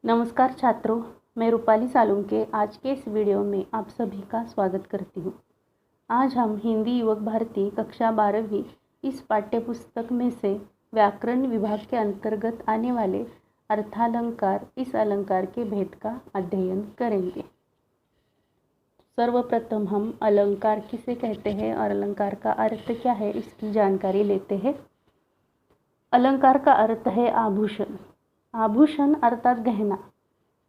नमस्कार छात्रों, मैं रूपाली सालुंके आज के इस वीडियो में आप सभी का स्वागत करती हूँ। आज हम हिंदी युवक भारती कक्षा 12वीं इस पाठ्यपुस्तक में से व्याकरण विभाग के अंतर्गत आने वाले अर्थालंकार इस अलंकार के भेद का अध्ययन करेंगे। सर्वप्रथम हम अलंकार किसे कहते हैं और अलंकार का अर्थ क्या है इसकी जानकारी लेते हैं। अलंकार का अर्थ है आभूषण। आभूषण अर्थात गहना।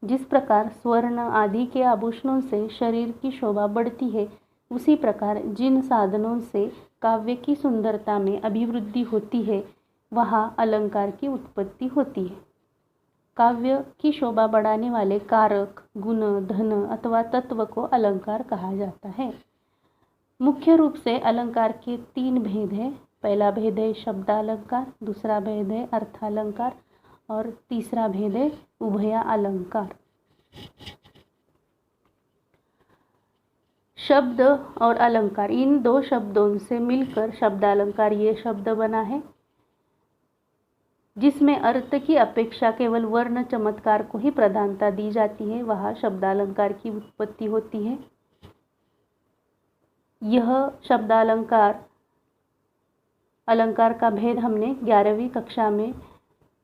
जिस प्रकार स्वर्ण आदि के आभूषणों से शरीर की शोभा बढ़ती है, उसी प्रकार जिन साधनों से काव्य की सुंदरता में अभिवृद्धि होती है, वहाँ अलंकार की उत्पत्ति होती है। काव्य की शोभा बढ़ाने वाले कारक, गुण, धन अथवा तत्व को अलंकार कहा जाता है। मुख्य रूप से अलंकार के 3 भेद हैं। पहला भेद है शब्दालंकार, दूसरा भेद है अर्थालंकार और तीसरा भेद है उभया अलंकार। शब्द और अलंकार, इन 2 शब्दों से मिलकर शब्दालंकार ये शब्द बना है, जिसमें अर्थ की अपेक्षा केवल वर्ण चमत्कार को ही प्रधानता दी जाती है, वहाँ शब्दालंकार की उत्पत्ति होती है। यह शब्दालंकार अलंकार का भेद हमने 11वीं कक्षा में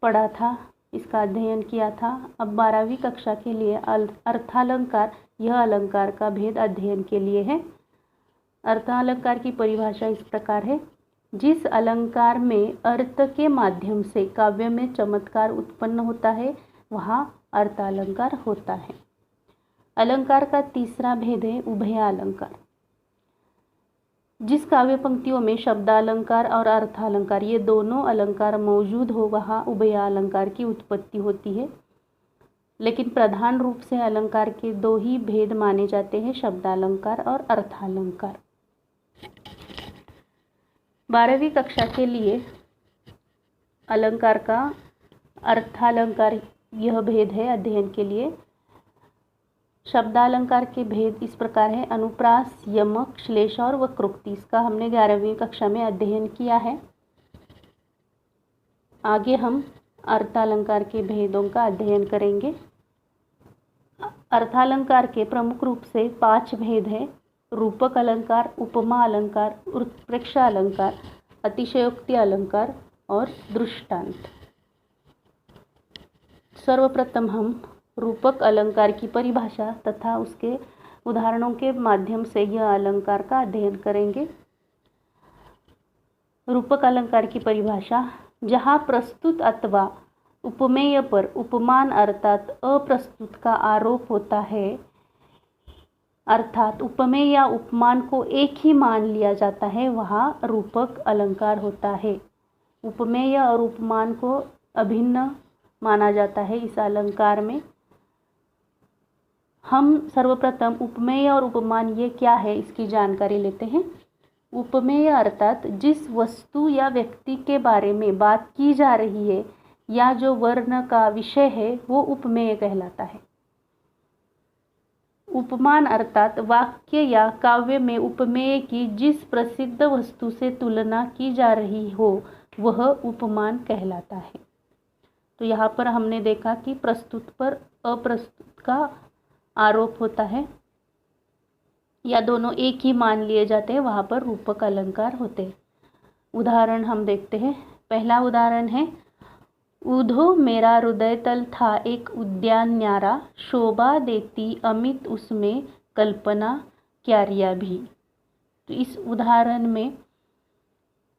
पढ़ा था, इसका अध्ययन किया था। अब 12वीं कक्षा के लिए अर्थालंकार, यह अलंकार का भेद अध्ययन के लिए है। अर्थालंकार की परिभाषा इस प्रकार है: जिस अलंकार में अर्थ के माध्यम से काव्य में चमत्कार उत्पन्न होता है, वहाँ अर्थालंकार होता है। अलंकार का तीसरा भेद है उभया अलंकार। जिस काव्य पंक्तियों में शब्दालंकार और अर्थालंकार ये दोनों अलंकार मौजूद हो, वहाँ उभया अलंकार की उत्पत्ति होती है। लेकिन प्रधान रूप से अलंकार के 2 ही भेद माने जाते हैं, शब्दालंकार और अर्थालंकार। 12वीं कक्षा के लिए अलंकार का अर्थालंकार यह भेद है अध्ययन के लिए। शब्दालंकार के भेद इस प्रकार है: अनुप्रास, यमक, श्लेष और वक्रोक्ति। इसका हमने 11वीं कक्षा में अध्ययन किया है। आगे हम अर्थालंकार के भेदों का अध्ययन करेंगे। अर्थालंकार के प्रमुख रूप से 5 भेद हैं: रूपक अलंकार, उपमा अलंकार, उत्प्रेक्षा अलंकार, अतिशयोक्ति अलंकार और दृष्टांत। सर्वप्रथम हम रूपक अलंकार की परिभाषा तथा उसके उदाहरणों के माध्यम से यह अलंकार का अध्ययन करेंगे। रूपक अलंकार की परिभाषा: जहाँ प्रस्तुत अथवा उपमेय पर उपमान अर्थात अप्रस्तुत का आरोप होता है, अर्थात उपमेय या उपमान को एक ही मान लिया जाता है, वहाँ रूपक अलंकार होता है। उपमेय और उपमान को अभिन्न माना जाता है इस अलंकार में। हम सर्वप्रथम उपमेय और उपमान ये क्या है इसकी जानकारी लेते हैं। उपमेय अर्थात जिस वस्तु या व्यक्ति के बारे में बात की जा रही है या जो वर्ण का विषय है, वो उपमेय कहलाता है। उपमान अर्थात वाक्य या काव्य में उपमेय की जिस प्रसिद्ध वस्तु से तुलना की जा रही हो, वह उपमान कहलाता है। तो यहाँ पर हमने देखा कि प्रस्तुत पर अप्रस्तुत का आरोप होता है या दोनों एक ही मान लिए जाते हैं, वहाँ पर रूपक अलंकार होते हैं। उदाहरण हम देखते हैं। पहला उदाहरण है: ऊधो मेरा हृदय तल था एक उद्यान न्यारा, शोभा देती अमित उसमें कल्पना क्यारिया भी। तो इस उदाहरण में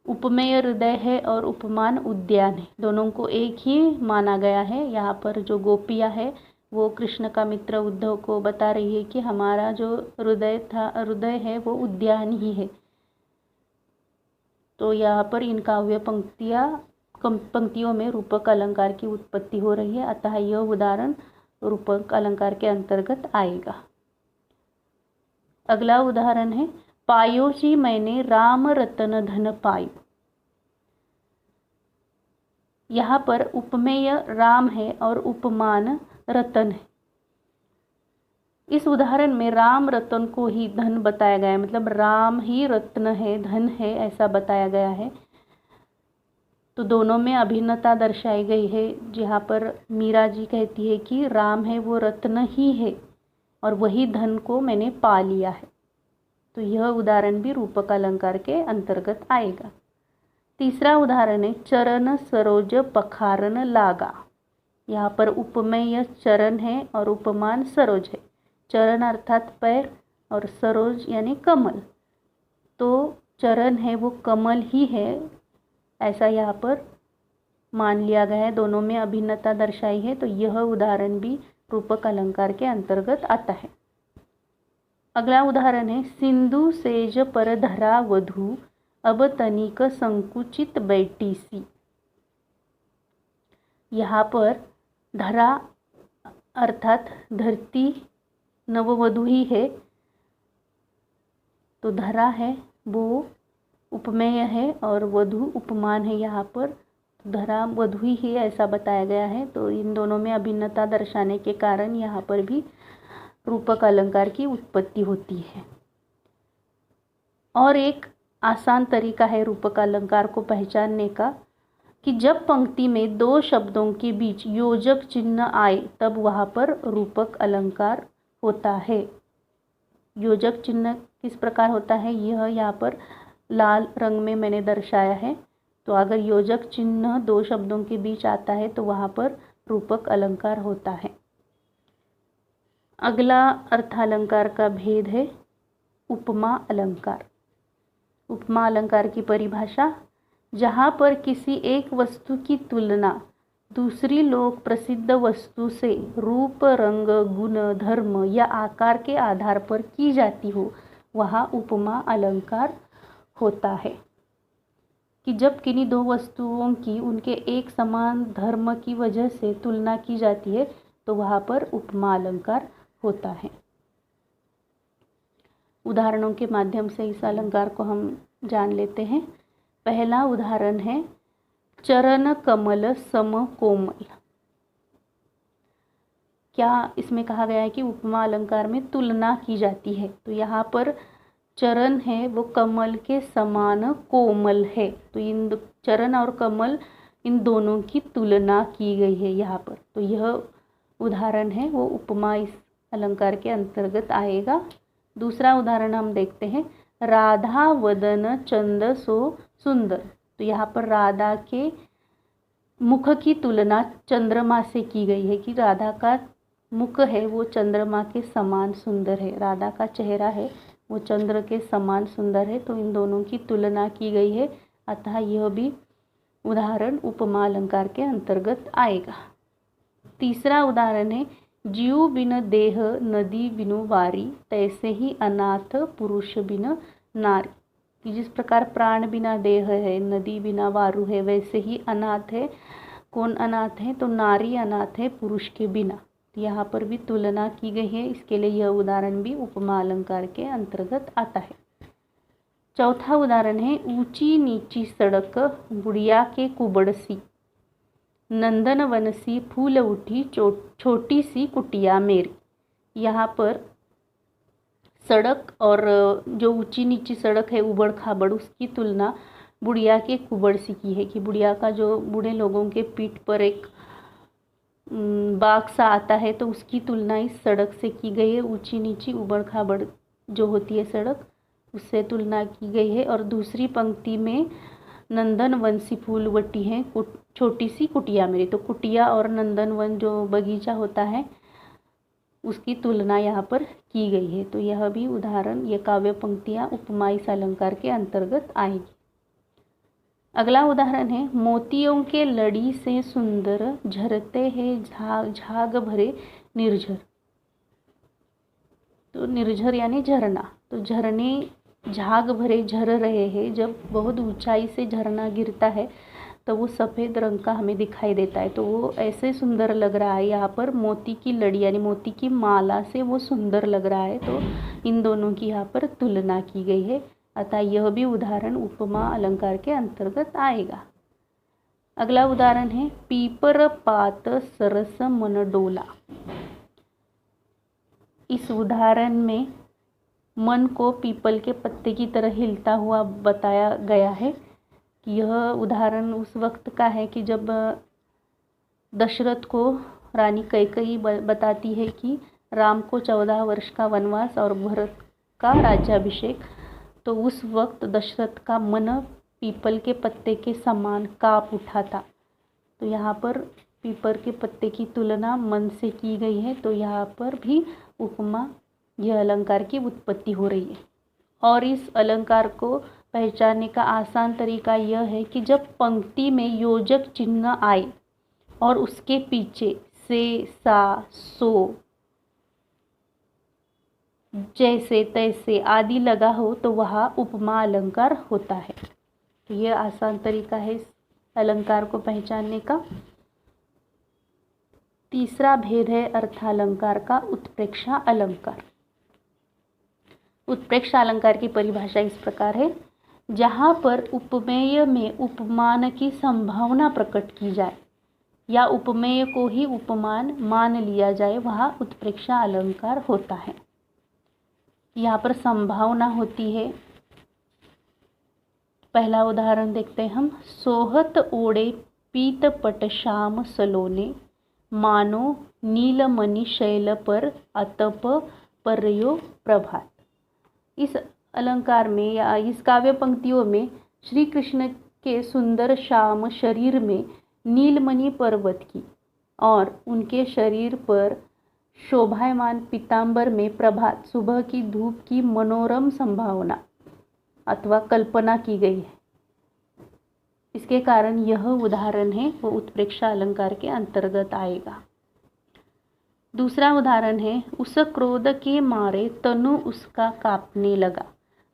उपमेय हृदय है और उपमान उद्यान है, दोनों को एक ही माना गया है। यहाँ पर जो गोपियाँ है वो कृष्ण का मित्र उद्धव को बता रही है कि हमारा जो हृदय है वो उद्यान ही है। तो यहाँ पर इन काव्य पंक्तियों में रूपक अलंकार की उत्पत्ति हो रही है, अतः यह उदाहरण रूपक अलंकार के अंतर्गत आएगा। अगला उदाहरण है: पायो जी मैंने राम रतन धन पायो। यहाँ पर उपमेय राम है और उपमान रतन है। इस उदाहरण में राम रतन को ही धन बताया गया है, मतलब राम ही रत्न है, धन है, ऐसा बताया गया है। तो दोनों में अभिन्नता दर्शाई गई है। जहाँ पर मीरा जी कहती है कि राम है वो रत्न ही है और वही धन को मैंने पा लिया है, तो यह उदाहरण भी रूपक अलंकार के अंतर्गत आएगा। तीसरा उदाहरण है चरण सरोज पखारन लागा। यहाँ पर उपमेय चरण है और उपमान सरोज है। चरण अर्थात पैर और सरोज यानी कमल, तो चरण है वो कमल ही है, ऐसा यहाँ पर मान लिया गया है। दोनों में अभिन्नता दर्शाई है, तो यह उदाहरण भी रूपक अलंकार के अंतर्गत आता है। अगला उदाहरण है सिंधु सेज पर धरा वधु अब तनिक संकुचित बैठी सी। यहाँ पर धरा अर्थात धरती नववधु ही है, तो धरा है वो उपमेय है और वधु उपमान है। यहाँ पर धरा वधु ही है ऐसा बताया गया है, तो इन दोनों में अभिन्नता दर्शाने के कारण यहाँ पर भी रूपक अलंकार की उत्पत्ति होती है। और एक आसान तरीका है रूपक अलंकार को पहचानने का कि जब पंक्ति में दो शब्दों के बीच योजक चिन्ह आए तब वहाँ पर रूपक अलंकार होता है। योजक चिन्ह किस प्रकार होता है, यह यहाँ पर लाल रंग में मैंने दर्शाया है। तो अगर योजक चिन्ह दो शब्दों के बीच आता है तो वहाँ पर रूपक अलंकार होता है। अगला अर्थालंकार का भेद है उपमा अलंकार। उपमा अलंकार की परिभाषा, जहाँ पर किसी एक वस्तु की तुलना दूसरी लोक प्रसिद्ध वस्तु से रूप, रंग, गुण, धर्म या आकार के आधार पर की जाती हो, वहाँ उपमा अलंकार होता है। कि जब किन्हीं दो वस्तुओं की उनके एक समान धर्म की वजह से तुलना की जाती है तो वहाँ पर उपमा अलंकार होता है। उदाहरणों के माध्यम से इस अलंकार को हम जान लेते हैं। पहला उदाहरण है चरण कमल सम कोमल। क्या इसमें कहा गया है कि उपमा अलंकार में तुलना की जाती है, तो यहाँ पर चरण है वो कमल के समान कोमल है, तो इन चरण और कमल इन दोनों की तुलना की गई है यहाँ पर, तो यह उदाहरण है वो उपमा इस अलंकार के अंतर्गत आएगा। दूसरा उदाहरण हम देखते हैं राधा वदन चंद सो सुंदर। तो यहाँ पर राधा के मुख की तुलना चंद्रमा से की गई है कि राधा का मुख है वो चंद्रमा के समान सुंदर है, राधा का चेहरा है वो चंद्र के समान सुंदर है, तो इन दोनों की तुलना की गई है, अतः यह भी उदाहरण उपमा अलंकार के अंतर्गत आएगा। तीसरा उदाहरण है जीव बिन देह नदी बिनु वारी तैसे ही अनाथ पुरुष बिन नारी। कि जिस प्रकार प्राण बिना देह है, नदी बिना वारु है, वैसे ही अनाथ है। कौन अनाथ है, तो नारी अनाथ है पुरुष के बिना। यहाँ पर भी तुलना की गई है, इसके लिए यह उदाहरण भी उपमा अलंकार के अंतर्गत आता है। चौथा उदाहरण है ऊंची नीची सड़क बुढ़िया के कुबड़ सी, नंदन वन सी फूल उठी छोटी सी कुटिया मेरी। यहाँ पर सड़क और जो ऊंची नीची सड़क है उबड़ खाबड़, उसकी तुलना बुढ़िया के कुबड़ सी की है कि बुढ़िया का जो बूढ़े लोगों के पीठ पर एक बाग सा आता है, तो उसकी तुलना इस सड़क से की गई है। ऊंची नीची उबड़ खाबड़ जो होती है सड़क, उससे तुलना की गई है। और दूसरी पंक्ति में नंदन वन सी फूल वटी है छोटी सी कुटिया मेरी, तो कुटिया और नंदन वन जो बगीचा होता है उसकी तुलना यहाँ पर की गई है। तो यह भी उदाहरण, ये काव्य पंक्तियाँ उपमा इस अलंकार के अंतर्गत आएगी। अगला उदाहरण है मोतियों के लड़ी से सुंदर झरते हैं झाग झाग भरे निर्झर। तो निर्झर यानी झरना, तो झरने झाग भरे झर रहे हैं। जब बहुत ऊंचाई से झरना गिरता है तो वो सफ़ेद रंग का हमें दिखाई देता है, तो वो ऐसे सुंदर लग रहा है। यहाँ पर मोती की लड़ी यानी मोती की माला से वो सुंदर लग रहा है, तो इन दोनों की यहाँ पर तुलना की गई है, अतः यह भी उदाहरण उपमा अलंकार के अंतर्गत आएगा। अगला उदाहरण है पीपर पात सरस मन डोला। इस उदाहरण में मन को पीपल के पत्ते की तरह हिलता हुआ बताया गया है कि यह उदाहरण उस वक्त का है कि जब दशरथ को रानी कैकेयी बताती है कि राम को 14 वर्ष का वनवास और भरत का राज्याभिषेक, तो उस वक्त दशरथ का मन पीपल के पत्ते के समान काँप उठा था। तो यहाँ पर पीपल के पत्ते की तुलना मन से की गई है, तो यहाँ पर भी उपमा, यह अलंकार की उत्पत्ति हो रही है। और इस अलंकार को पहचानने का आसान तरीका यह है कि जब पंक्ति में योजक चिन्ह आए और उसके पीछे से, सा, सो, जैसे, तैसे आदि लगा हो तो वह उपमा अलंकार होता है। तो यह आसान तरीका है इस अलंकार को पहचानने का। तीसरा भेद है अर्थालंकार का उत्प्रेक्षा अलंकार। उत्प्रेक्षा अलंकार की परिभाषा इस प्रकार है, जहाँ पर उपमेय में उपमान की संभावना प्रकट की जाए या उपमेय को ही उपमान मान लिया जाए, वह उत्प्रेक्षा अलंकार होता है। यहाँ पर संभावना होती है। पहला उदाहरण देखते हैं हम। सोहत ओढ़े पीत पट श्याम सलोने, मानो नीलमणि शैल पर अतप पर्यो प्रभात। इस अलंकार में या इस काव्य पंक्तियों में श्री कृष्ण के सुंदर श्याम शरीर में नीलमणि पर्वत की और उनके शरीर पर शोभायमान पीतांबर में प्रभात, सुबह की धूप की मनोरम संभावना अथवा कल्पना की गई है। इसके कारण यह उदाहरण है वो उत्प्रेक्षा अलंकार के अंतर्गत आएगा। दूसरा उदाहरण है, उस क्रोध के मारे तनु उसका कांपने लगा,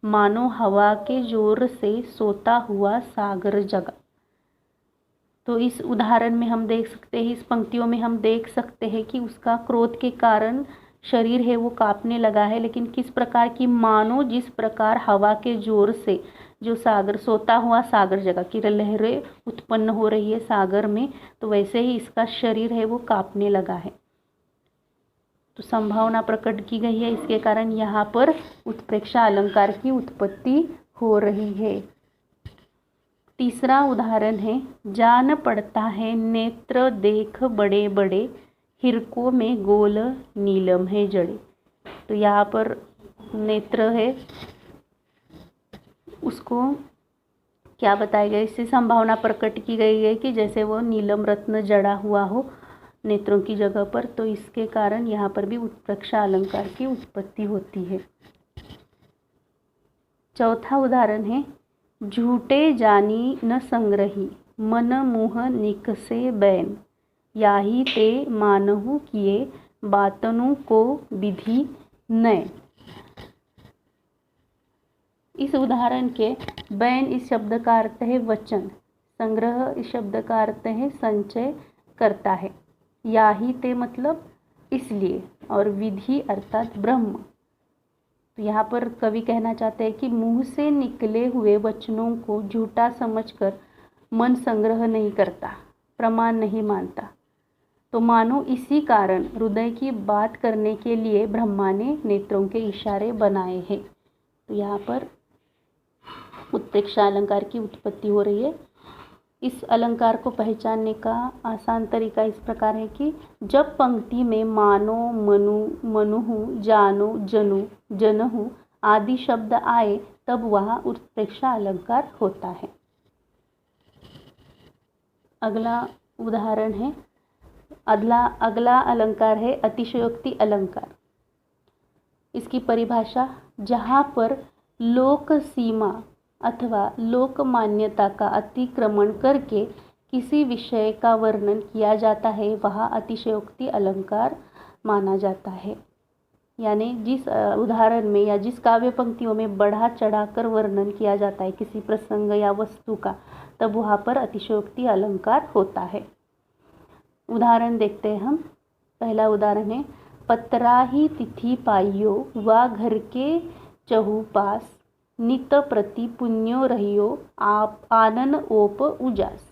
मानो हवा के जोर से सोता हुआ सागर जगा। तो इस उदाहरण में हम देख सकते हैं, इस पंक्तियों में हम देख सकते हैं कि उसका क्रोध के कारण शरीर है वो कांपने लगा है, लेकिन किस प्रकार की, मानो जिस प्रकार हवा के जोर से जो सागर, सोता हुआ सागर जगह की लहरें उत्पन्न हो रही है सागर में, तो वैसे ही इसका शरीर है वो कांपने लगा है। तो संभावना प्रकट की गई है, इसके कारण यहाँ पर उत्प्रेक्षा अलंकार की उत्पत्ति हो रही है। तीसरा उदाहरण है, जान पड़ता है नेत्र देख बड़े बड़े, हिरकों में गोल नीलम है जड़े। तो यहाँ पर नेत्र है, उसको क्या बताया गया, इससे संभावना प्रकट की गई है कि जैसे वो नीलम रत्न जड़ा हुआ हो नेत्रों की जगह पर, तो इसके कारण यहाँ पर भी उत्प्रेक्षा अलंकार की उत्पत्ति होती है। चौथा उदाहरण है, झूठे जानी न संग्रही, मन मुह निकसे बैन, याही ते मानहु किए, बातनु को विधि नय। इस उदाहरण के बैन इस शब्द का अर्थ है वचन, संग्रह इस शब्द का अर्थ है संचय करता है, याही ते मतलब इसलिए, और विधि अर्थात ब्रह्म। तो यहाँ पर कवि कहना चाहते हैं कि मुंह से निकले हुए वचनों को झूठा समझकर मन संग्रह नहीं करता, प्रमाण नहीं मानता, तो मानो इसी कारण हृदय की बात करने के लिए ब्रह्मा ने नेत्रों के इशारे बनाए हैं। तो यहाँ पर उत्प्रेक्षा अलंकार की उत्पत्ति हो रही है। इस अलंकार को पहचानने का आसान तरीका इस प्रकार है कि जब पंक्ति में मानो, मनु, मनुहु, जानो, जनु, जनहु आदि शब्द आए तब वह उत्प्रेक्षा अलंकार होता है। अगला उदाहरण है, अगला अलंकार है अतिशयोक्ति अलंकार। इसकी परिभाषा, जहाँ पर लोक सीमा अथवा लोक मान्यता का अतिक्रमण करके किसी विषय का वर्णन किया जाता है वह अतिशयोक्ति अलंकार माना जाता है। यानी जिस उदाहरण में या जिस काव्य पंक्तियों में बढ़ा चढ़ाकर वर्णन किया जाता है किसी प्रसंग या वस्तु का, तब वहाँ पर अतिशयोक्ति अलंकार होता है। उदाहरण देखते हैं हम। पहला उदाहरण है, पतराही तिथि पाइयो, वा घर के चहु पास, नित प्रति पुण्यो रहियो, आप आनन ओप उजास।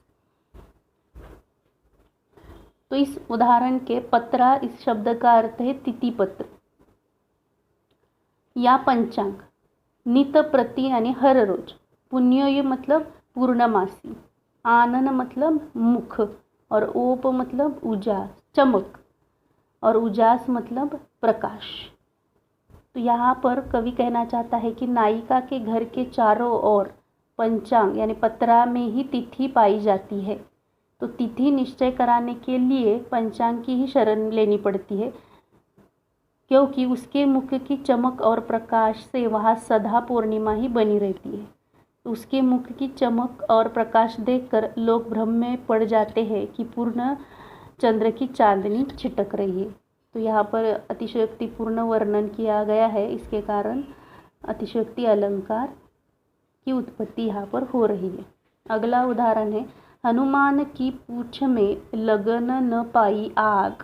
तो इस उदाहरण के पत्रा इस शब्द का अर्थ है तिथि पत्र या पंचांग, नित प्रति यानी हर रोज, पुण्यो ये मतलब पूर्णमासी। आनन मतलब मुख, और ओप मतलब उजास, चमक, और उजास मतलब प्रकाश। तो यहाँ पर कवि कहना चाहता है कि नायिका के घर के चारों ओर पंचांग यानी पत्रा में ही तिथि पाई जाती है। तो तिथि निश्चय कराने के लिए पंचांग की ही शरण लेनी पड़ती है, क्योंकि उसके मुख की चमक और प्रकाश से वहाँ सदा पूर्णिमा ही बनी रहती है। उसके मुख की चमक और प्रकाश देखकर लोग भ्रम में पड़ जाते हैं कि पूर्ण चंद्र की चांदनी छिटक रही है। तो यहाँ पर अतिशयोक्तिपूर्ण वर्णन किया गया है, इसके कारण अतिशयोक्ति अलंकार की उत्पत्ति यहाँ पर हो रही है। अगला उदाहरण है, हनुमान की पूंछ में लगन न पाई आग,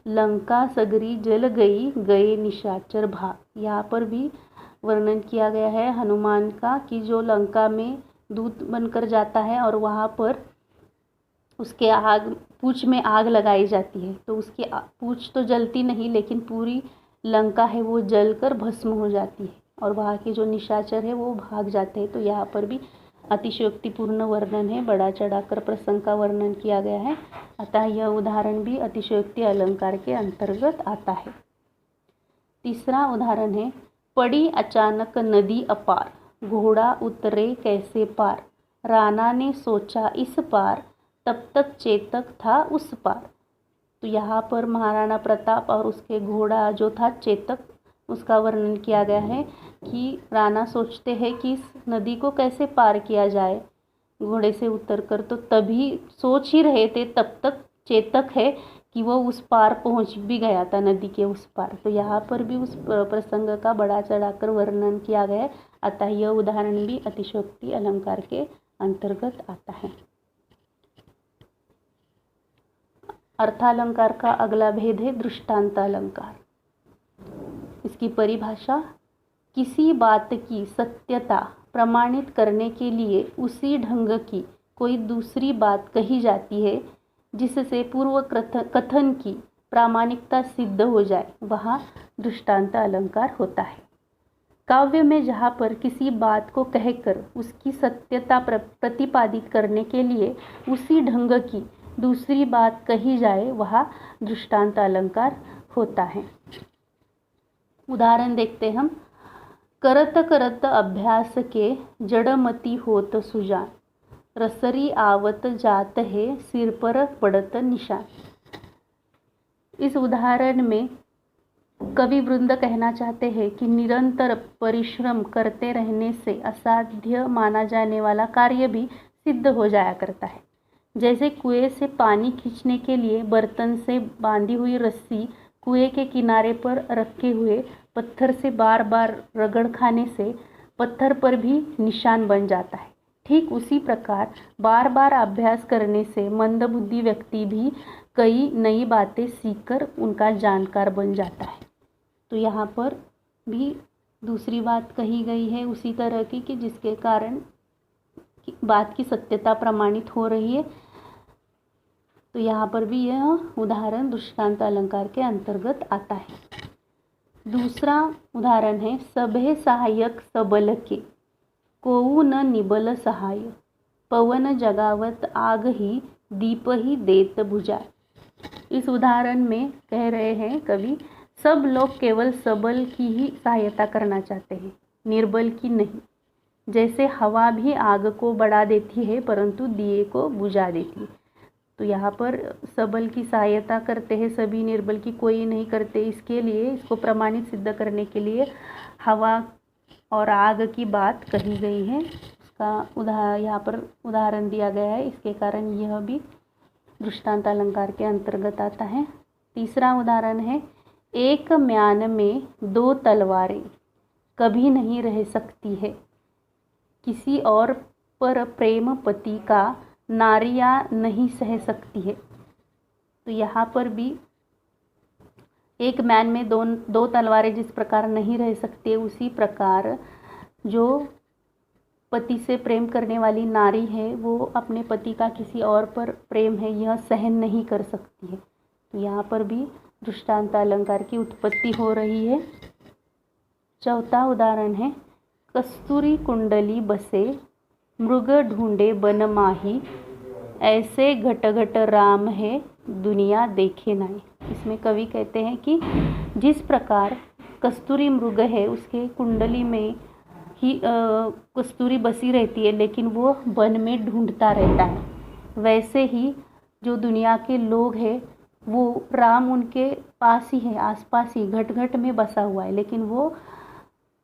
लंका सगरी जल गई, गए निशाचर भाग। यहाँ पर भी वर्णन किया गया है हनुमान का कि जो लंका में दूत बनकर जाता है और वहाँ पर उसके पूंछ में आग लगाई जाती है। तो उसकी पूंछ तो जलती नहीं, लेकिन पूरी लंका है वो जलकर भस्म हो जाती है और वहाँ के जो निशाचर है वो भाग जाते हैं। तो यहाँ पर भी अतिशयोक्तिपूर्ण वर्णन है, बड़ा चढ़ाकर प्रसंग का वर्णन किया गया है, अतः यह उदाहरण भी अतिशयोक्ति अलंकार के अंतर्गत आता है। तीसरा उदाहरण है, पड़ी अचानक नदी अपार, घोड़ा उतरे कैसे पार, राणा ने सोचा इस पार, तब तक चेतक था उस पार। तो यहाँ पर महाराणा प्रताप और उसके घोड़ा जो था चेतक, उसका वर्णन किया गया है कि राणा सोचते हैं कि इस नदी को कैसे पार किया जाए घोड़े से उतरकर। तो तभी सोच ही रहे थे, तब तक चेतक है कि वो उस पार पहुंच भी गया था, नदी के उस पार। तो यहाँ पर भी उस प्रसंग का बड़ा चढ़ाकर वर्णन किया गया है, अतः यह उदाहरण भी अतिशयोक्ति अलंकार के अंतर्गत आता है। अर्थालंकार का अगला भेद है दृष्टांत अलंकार। इसकी परिभाषा, किसी बात की सत्यता प्रमाणित करने के लिए उसी ढंग की कोई दूसरी बात कही जाती है जिससे पूर्व कथन की प्रामाणिकता सिद्ध हो जाए, वह दृष्टांत अलंकार होता है। काव्य में जहाँ पर किसी बात को कहकर उसकी सत्यता प्रतिपादित करने के लिए उसी ढंग की दूसरी बात कही जाए, वह दृष्टांत अलंकार होता है। उदाहरण देखते हम, करत करत अभ्यास के जड़मती होत सुजान, रसरी आवत जात है सिर पर पड़त निशान। इस उदाहरण में कवि वृंद कहना चाहते हैं कि निरंतर परिश्रम करते रहने से असाध्य माना जाने वाला कार्य भी सिद्ध हो जाया करता है। जैसे कुएं से पानी खींचने के लिए बर्तन से बांधी हुई रस्सी कुएं के किनारे पर रखे हुए पत्थर से बार बार रगड़ खाने से पत्थर पर भी निशान बन जाता है, ठीक उसी प्रकार बार बार अभ्यास करने से मंदबुद्धि व्यक्ति भी कई नई बातें सीखकर उनका जानकार बन जाता है। तो यहाँ पर भी दूसरी बात कही गई है उसी तरह की कि जिसके कारण बात की सत्यता प्रमाणित हो रही है। तो यहाँ पर भी यह उदाहरण दृष्टांत अलंकार के अंतर्गत आता है। दूसरा उदाहरण है, सभे सहायक सबल के, कोऊ न निबल सहाय, पवन जगावत आग ही, दीप ही देत बुझाए। इस उदाहरण में कह रहे हैं कवि, सब लोग केवल सबल की ही सहायता करना चाहते हैं, निर्बल की नहीं। जैसे हवा भी आग को बढ़ा देती है परंतु दिए को बुझा देती है। तो यहाँ पर सबल की सहायता करते हैं सभी, निर्बल की कोई नहीं करते। इसके लिए, इसको प्रमाणित सिद्ध करने के लिए हवा और आग की बात कही गई है, उसका यहाँ पर उदाहरण दिया गया है। इसके कारण यह भी दृष्टांत अलंकार के अंतर्गत आता है। तीसरा उदाहरण है, एक म्यान में दो तलवारें कभी नहीं रह सकती है, किसी और पर प्रेम पति का नारियां नहीं सह सकती है। तो यहाँ पर भी एक म्यान में दो तलवारें जिस प्रकार नहीं रह सकती, उसी प्रकार जो पति से प्रेम करने वाली नारी है वो अपने पति का किसी और पर प्रेम है यह सहन नहीं कर सकती है। तो यहाँ पर भी दृष्टांत अलंकार की उत्पत्ति हो रही है। चौथा उदाहरण है, कस्तूरी कुंडली बसे, मृग ढूंढे बन माही, ऐसे घट घट राम है दुनिया देखे नहीं। इसमें कवि कहते हैं कि जिस प्रकार कस्तूरी मृग है, उसके कुंडली में ही कस्तूरी बसी रहती है, लेकिन वो वन में ढूंढता रहता है, वैसे ही जो दुनिया के लोग हैं वो राम उनके पास ही है, आसपास ही घट घट में बसा हुआ है, लेकिन वो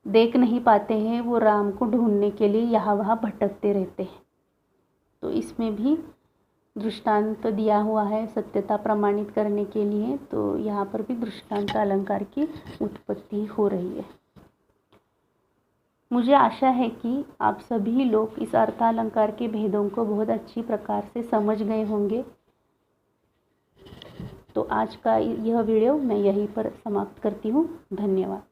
देख नहीं पाते हैं। वो राम को ढूंढने के लिए यहाँ वहाँ भटकते रहते हैं। तो इसमें भी दृष्टांत दिया हुआ है सत्यता प्रमाणित करने के लिए। तो यहाँ पर भी दृष्टांत अलंकार की उत्पत्ति हो रही है। मुझे आशा है कि आप सभी लोग इस अर्थालंकार के भेदों को बहुत अच्छी प्रकार से समझ गए होंगे। तो आज का यह वीडियो मैं यहीं पर समाप्त करती हूँ। धन्यवाद।